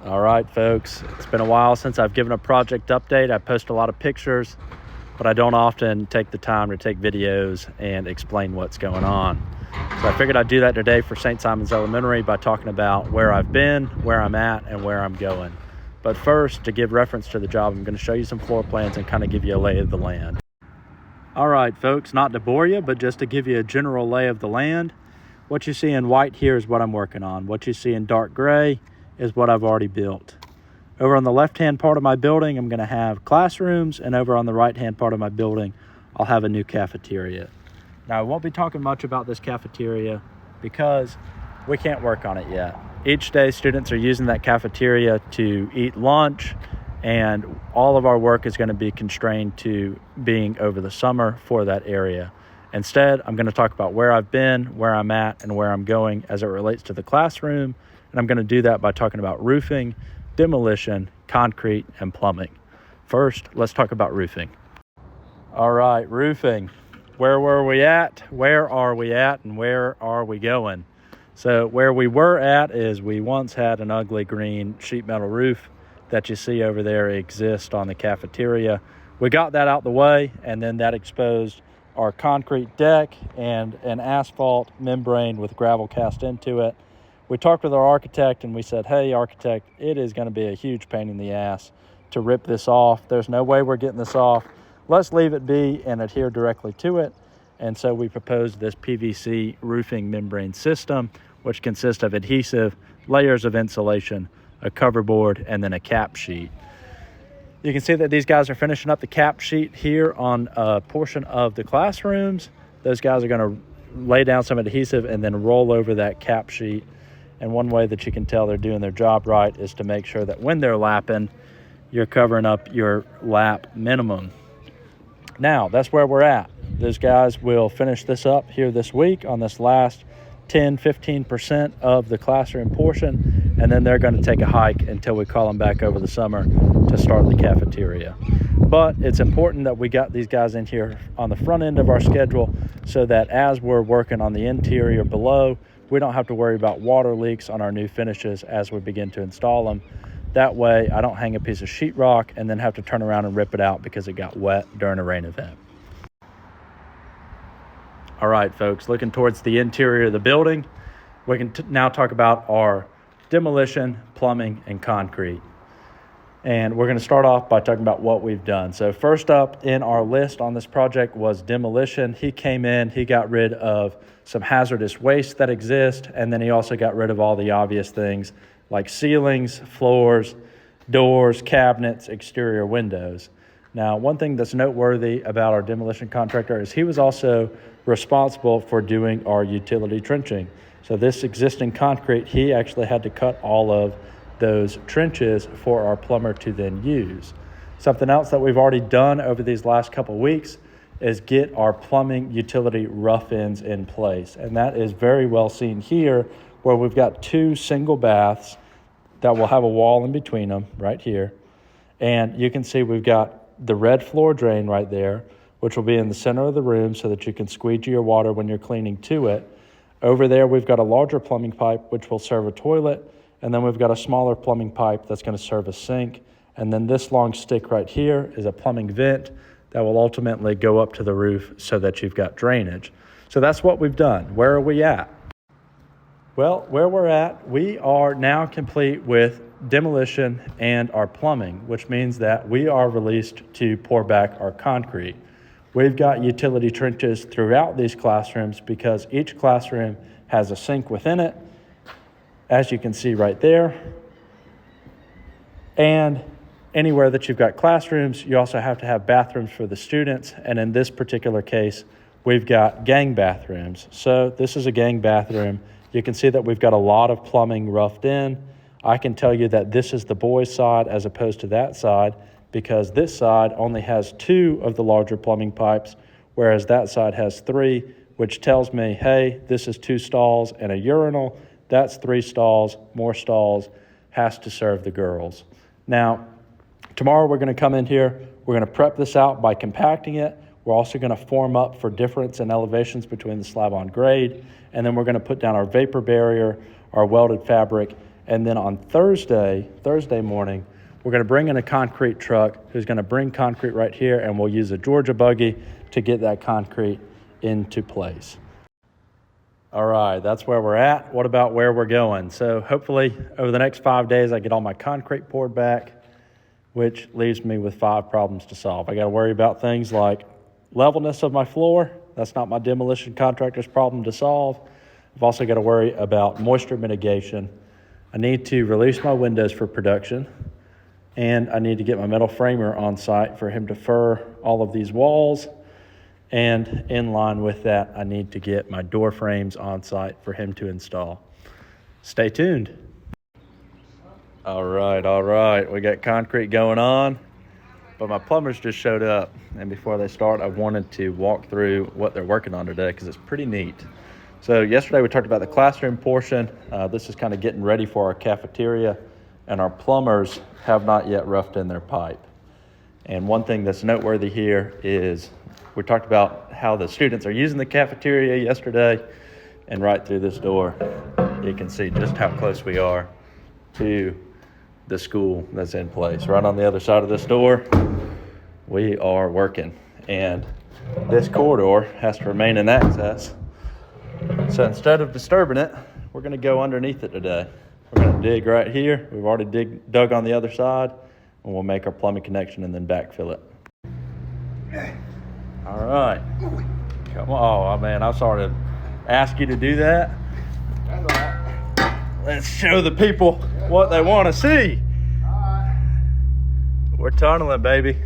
All right, folks, it's been a while since I've given a project update. I post a lot of pictures, but I don't often take the time to take videos and explain what's going on. So I figured I'd do that today for St. Simon's Elementary by talking about where I've been, where I'm at, and where I'm going. But first, to give reference to the job, I'm going to show you some floor plans and kind of give you a lay of the land. All right, folks, not to bore you, but just to give you a general lay of the land. What you see in white here is what I'm working on. What you see in dark gray is what I've already built. Over on the left-hand part of my building, I'm going to have classrooms, and over on the right-hand part of my building, I'll have a new cafeteria. Now, I won't be talking much about this cafeteria because we can't work on it yet. Each day, students are using that cafeteria to eat lunch, and all of our work is going to be constrained to being over the summer for that area. Instead, I'm going to talk about where I've been, where I'm at, and where I'm going as it relates to the classroom. And I'm going to do that by talking about roofing, demolition, concrete, and plumbing. First, let's talk about roofing. All right, roofing. Where were we at? Where are we at? And where are we going? So where we were at is we once had an ugly green sheet metal roof that you see over there exist on the cafeteria. We got that out the way, and then that exposed our concrete deck and an asphalt membrane with gravel cast into it. We talked with our architect and we said, hey, architect, it is going to be a huge pain in the ass to rip this off. There's no way we're getting this off. Let's leave it be and adhere directly to it. And so we proposed this PVC roofing membrane system, which consists of adhesive, layers of insulation, a cover board, and then a cap sheet. You can see that these guys are finishing up the cap sheet here on a portion of the classrooms. Those guys are going to lay down some adhesive and then roll over that cap sheet. And one way that you can tell they're doing their job right is to make sure that when they're lapping, you're covering up your lap minimum. Now, that's where we're at. Those guys will finish this up here this week on this last 10-15% of the classroom portion, and then they're going to take a hike until we call them back over the summer to start the cafeteria. But it's important that we got these guys in here on the front end of our schedule so that as we're working on the interior below, we don't have to worry about water leaks on our new finishes as we begin to install them. That way, I don't hang a piece of sheetrock and then have to turn around and rip it out because it got wet during a rain event. All right, folks, looking towards the interior of the building, we can now talk about our demolition, plumbing, and concrete. And we're going to start off by talking about what we've done. So first up in our list on this project was demolition. He came in, he got rid of some hazardous waste that exists, and then he also got rid of all the obvious things like ceilings, floors, doors, cabinets, exterior windows. Now, one thing that's noteworthy about our demolition contractor is he was also responsible for doing our utility trenching. So this existing concrete, he actually had to cut all of those trenches for our plumber to then use. Something else that we've already done over these last couple of weeks is get our plumbing utility rough ends in place. And that is very well seen here, where we've got two single baths that will have a wall in between them right here. And you can see we've got the red floor drain right there, which will be in the center of the room so that you can squeegee your water when you're cleaning to it. Over there, we've got a larger plumbing pipe, which will serve a toilet. And then we've got a smaller plumbing pipe that's going to serve a sink. And then this long stick right here is a plumbing vent that will ultimately go up to the roof so that you've got drainage. So that's what we've done. Where are we at? Well, where we're at, we are now complete with demolition and our plumbing, which means that we are released to pour back our concrete. We've got utility trenches throughout these classrooms because each classroom has a sink within it, as you can see right there. And anywhere that you've got classrooms, you also have to have bathrooms for the students. And in this particular case, we've got gang bathrooms. So this is a gang bathroom. You can see that we've got a lot of plumbing roughed in. I can tell you that this is the boys' side as opposed to that side because this side only has 2 of the larger plumbing pipes, whereas that side has 3, which tells me, hey, this is 2 stalls and a urinal. That's 3 stalls, more stalls, has to serve the girls. Now, tomorrow we're going to come in here. We're going to prep this out by compacting it. We're also going to form up for difference in elevations between the slab on grade. And then we're going to put down our vapor barrier, our welded fabric, And then on Thursday morning, we're going to bring in a concrete truck who's going to bring concrete right here, and we'll use a Georgia buggy to get that concrete into place. All right, that's where we're at. What about where we're going? So hopefully over the next 5 days, I get all my concrete poured back, which leaves me with 5 problems to solve. I got to worry about things like levelness of my floor. That's not my demolition contractor's problem to solve. I've also got to worry about moisture mitigation. I need to release my windows for production, and I need to get my metal framer on site for him to fur all of these walls. And in line with that, I need to get my door frames on site for him to install. Stay tuned. All right. We got concrete going on, but my plumbers just showed up. And before they start, I wanted to walk through what they're working on today because it's pretty neat. So yesterday we talked about the classroom portion. This is kind of getting ready for our cafeteria, and our plumbers have not yet roughed in their pipe. And one thing that's noteworthy here is we talked about how the students are using the cafeteria yesterday, and right through this door, you can see just how close we are to the school that's in place. Right on the other side of this door, we are working, and this corridor has to remain in access. So instead of disturbing it, we're going to go underneath it today. We're going to dig right here. We've already dug on the other side, and we'll make our plumbing connection and then backfill it. All right. Come on. Oh, man, I'm sorry to ask you to do that. That's all right. Let's show the people what they want to see. All right. We're tunneling, baby.